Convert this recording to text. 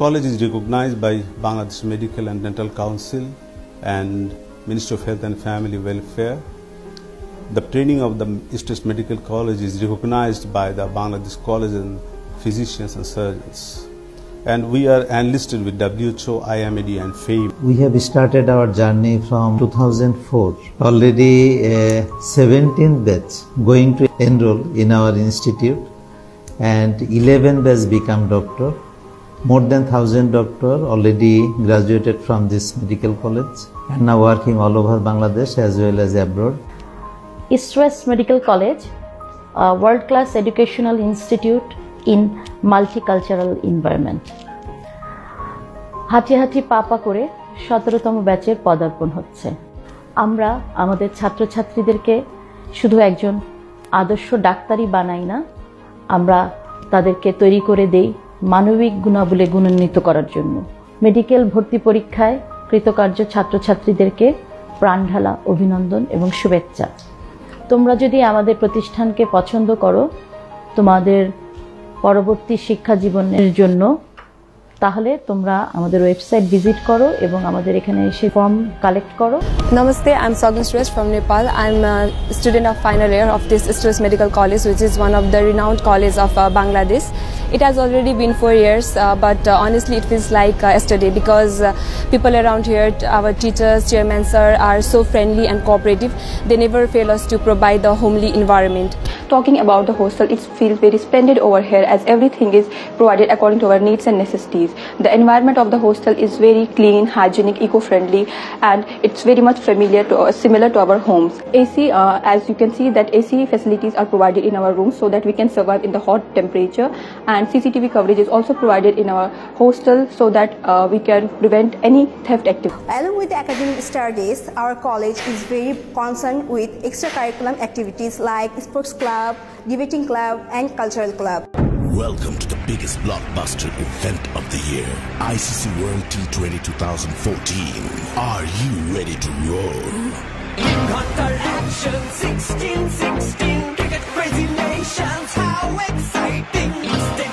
college is recognized by Bangladesh Medical and Dental Council and Ministry of Health and Family Welfare. The training of the East West Medical College is recognized by the Bangladesh College and Physicians and Surgeons. And we are enlisted with WHO, IMAD and FAME. We have started our journey from 2004. Already 17th batch going to enroll in our institute, and 11 batch become doctor. More than 1,000 doctor already graduated from this medical college and now working all over Bangladesh as well as abroad. East West Medical College, a world-class educational institute in multicultural environment. হাঁটি হাঁটি পাপা করে 17তম ব্যাচের পদার্পণ হচ্ছে। আমরা আমাদের ছাত্রছাত্রীদেরকে শুধু একজন আদর্শ ডাক্তারই বানাই না, আমরা তাদেরকে তৈরি করে দেই মানবিক গুণাবলী গুণান্বিত করার জন্য। মেডিকেল ভর্তি পরীক্ষায় কৃতকার্য ছাত্রছাত্রীদেরকে প্রাণঢালা অভিনন্দন এবং শুভেচ্ছা। তোমরা যদি আমাদের প্রতিষ্ঠানকে পছন্দ করো তোমাদের পরবর্তী শিক্ষা জীবনের জন্য, তাহলে তোমরা আমাদের ওয়েবসাইট ভিজিট করো এবং আমাদের এখানে এসে ফর্ম কালেক্ট করো। Namaste, I'm Sagan Suresh from Nepal. I'm a student of final year of this East West Medical College, which is one of the renowned colleges of Bangladesh. It has already been 4 years, but honestly it feels like yesterday, because people around here, our teachers, chairman sir, are so friendly and cooperative. They never fail us to provide the homely environment. Talking about the hostel, it feels very splendid over here as everything is provided according to our needs and necessities. The environment of the hostel is very clean, hygienic, eco-friendly, and it's very much familiar to similar to our homes. AC, as you can see, that AC facilities are provided in our rooms so that we can survive in the hot temperature, and CCTV coverage is also provided in our hostel so that we can prevent any theft activity. Along with the academic studies, our college is very concerned with extracurricular activities like sports club, debating club, and cultural club. Welcome to the biggest blockbuster event of the year, ICC World T20 2014. Are you ready to roll? Qatar action 16-16, cricket crazy nations, how exciting! Stay